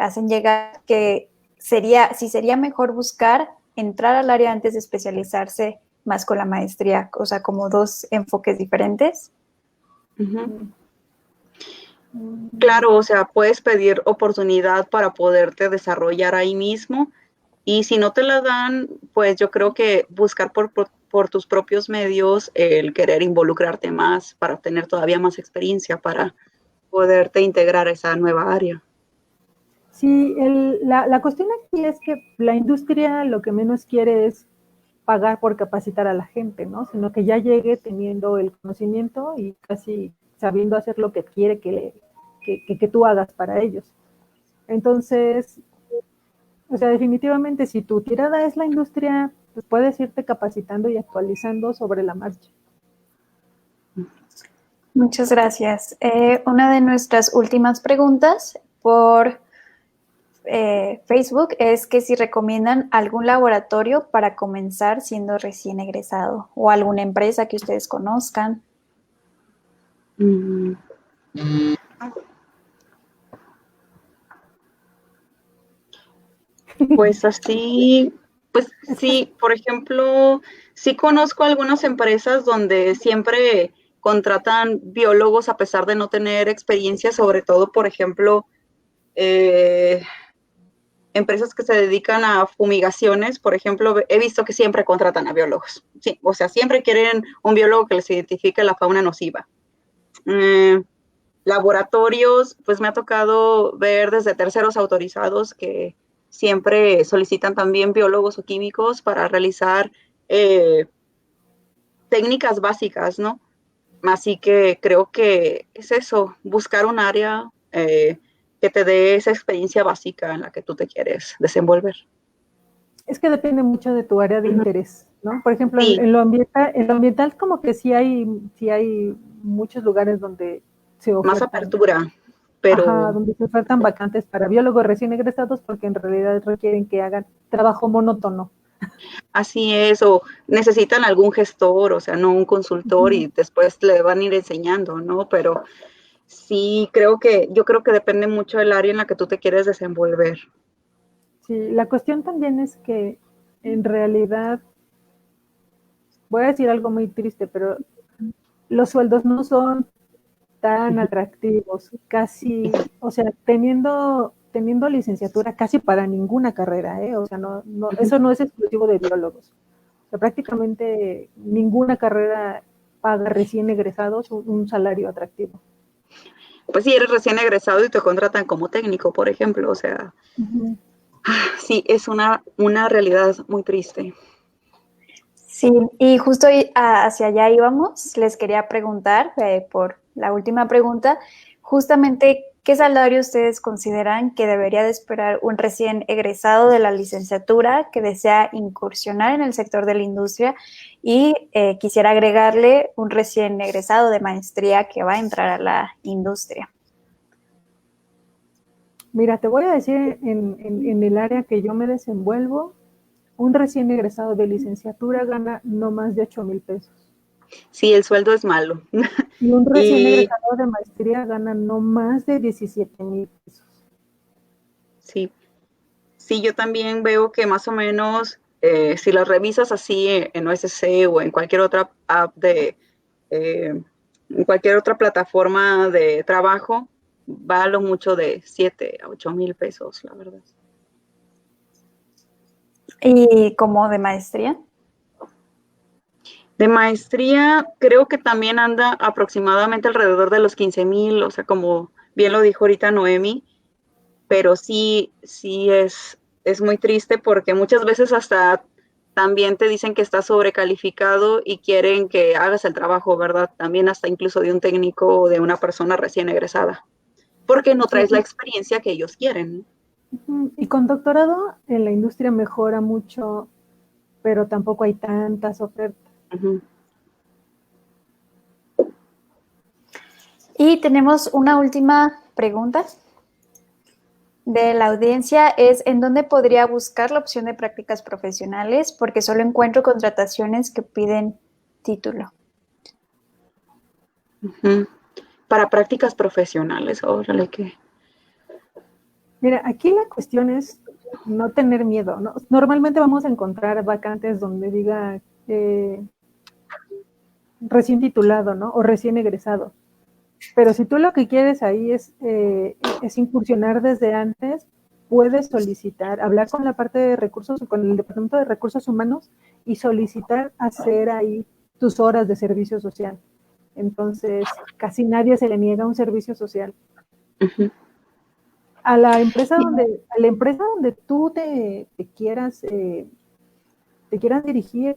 S1: hacen llegar que si sería mejor buscar entrar al área antes de especializarse más con la maestría, o sea, como dos enfoques diferentes.
S2: Claro, o sea, puedes pedir oportunidad para poderte desarrollar ahí mismo y si no te la dan, pues yo creo que buscar por tus propios medios el querer involucrarte más para obtener todavía más experiencia para poderte integrar a esa nueva área.
S3: Sí, la cuestión aquí es que la industria lo que menos quiere es pagar por capacitar a la gente, ¿no? Sino que ya llegue teniendo el conocimiento y casi sabiendo hacer lo que quiere que tú hagas para ellos. Entonces, o sea, definitivamente si tu tirada es la industria, pues puedes irte capacitando y actualizando sobre la marcha.
S1: Muchas gracias. Una de nuestras últimas preguntas por Facebook es que si recomiendan algún laboratorio para comenzar siendo recién egresado o alguna empresa que ustedes conozcan.
S2: Pues así, pues sí, por ejemplo, sí conozco algunas empresas donde siempre contratan biólogos a pesar de no tener experiencia, sobre todo, por ejemplo, empresas que se dedican a fumigaciones, por ejemplo, he visto que siempre contratan a biólogos. Sí, o sea, siempre quieren un biólogo que les identifique la fauna nociva. Laboratorios, pues me ha tocado ver desde terceros autorizados que siempre solicitan también biólogos o químicos para realizar técnicas básicas, ¿no? Así que creo que es eso, buscar un área que te dé esa experiencia básica en la que tú te quieres desenvolver.
S3: Es que depende mucho de tu área de interés, ¿no? Por ejemplo,
S2: Sí.
S3: en lo ambiental como que sí hay muchos lugares donde se
S2: Más
S3: ofertan.
S2: apertura, pero...
S3: Ajá, donde se ofertan vacantes para biólogos recién egresados porque en realidad requieren que hagan trabajo monótono.
S2: Así es, o necesitan algún gestor, o sea, no un consultor, y después le van a ir enseñando, ¿no? Pero sí, yo creo que depende mucho del área en la que tú te quieres desenvolver.
S3: Sí, la cuestión también es que en realidad, voy a decir algo muy triste, pero los sueldos no son tan atractivos, casi, o sea, teniendo licenciatura casi para ninguna carrera, o sea, eso no es exclusivo de biólogos. O sea, prácticamente ninguna carrera paga recién egresados un salario atractivo.
S2: Pues si eres recién egresado y te contratan como técnico, por ejemplo, o sea, sí, es una realidad muy triste.
S1: Sí, y justo hacia allá íbamos. Les quería preguntar, por la última pregunta, justamente, ¿qué salario ustedes consideran que debería de esperar un recién egresado de la licenciatura que desea incursionar en el sector de la industria y quisiera agregarle un recién egresado de maestría que va a entrar a la industria?
S3: Mira, te voy a decir en el área que yo me desenvuelvo, un recién egresado de licenciatura gana no más de 8,000 pesos.
S2: Sí, el sueldo es malo.
S3: Y un recién
S2: Y
S3: egresado de maestría gana no más de 17,000 pesos.
S2: sí, sí, yo también veo que más o menos, si las revisas así en OSC o en cualquier otra app en cualquier otra plataforma de trabajo, va a lo mucho de 7 a 8,000 pesos, la verdad.
S1: ¿Y como de maestría?
S2: De maestría, creo que también anda aproximadamente alrededor de los 15,000, o sea, como bien lo dijo ahorita Noemi, pero sí es muy triste porque muchas veces hasta también te dicen que estás sobrecalificado y quieren que hagas el trabajo, ¿verdad? También hasta incluso de un técnico o de una persona recién egresada, porque no traes la experiencia que ellos quieren.
S3: Y con doctorado en la industria mejora mucho, pero tampoco hay tantas ofertas.
S2: Uh-huh.
S1: Y tenemos una última pregunta de la audiencia, es ¿en dónde podría buscar la opción de prácticas profesionales? Porque solo encuentro contrataciones que piden título.
S2: Uh-huh. Para prácticas profesionales, órale, que...
S3: Mira, aquí la cuestión es no tener miedo, ¿no? Normalmente vamos a encontrar vacantes donde diga recién titulado, ¿no? O recién egresado. Pero si tú lo que quieres ahí es incursionar desde antes, puedes solicitar, hablar con la parte de recursos, con el Departamento de Recursos Humanos y solicitar hacer ahí tus horas de servicio social. Entonces, casi nadie se le niega un servicio social.
S2: Uh-huh.
S3: A la empresa donde tú te quieras dirigir,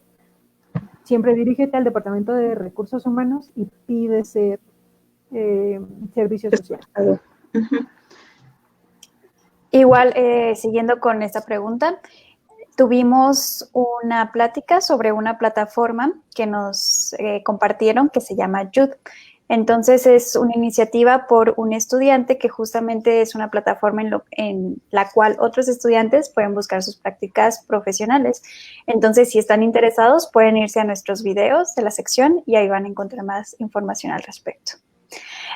S3: siempre dirígete al Departamento de Recursos Humanos y pide ser servicio social.
S2: Uh-huh.
S1: Igual, siguiendo con esta pregunta, tuvimos una plática sobre una plataforma que nos compartieron que se llama Youth. Entonces es una iniciativa por un estudiante que justamente es una plataforma en la cual otros estudiantes pueden buscar sus prácticas profesionales. Entonces, si están interesados, pueden irse a nuestros videos de la sección y ahí van a encontrar más información al respecto.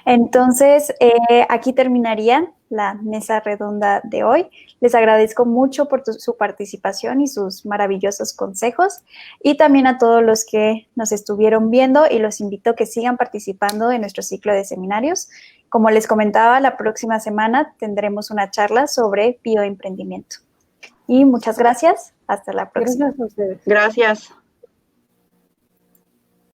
S1: Entonces, aquí terminaría la mesa redonda de hoy. Les agradezco mucho por su participación y sus maravillosos consejos, y también a todos los que nos estuvieron viendo, y los invito a que sigan participando en nuestro ciclo de seminarios. Como les comentaba, la próxima semana tendremos una charla sobre bioemprendimiento. Y muchas gracias. Hasta la próxima.
S3: Gracias a ustedes.
S2: Gracias.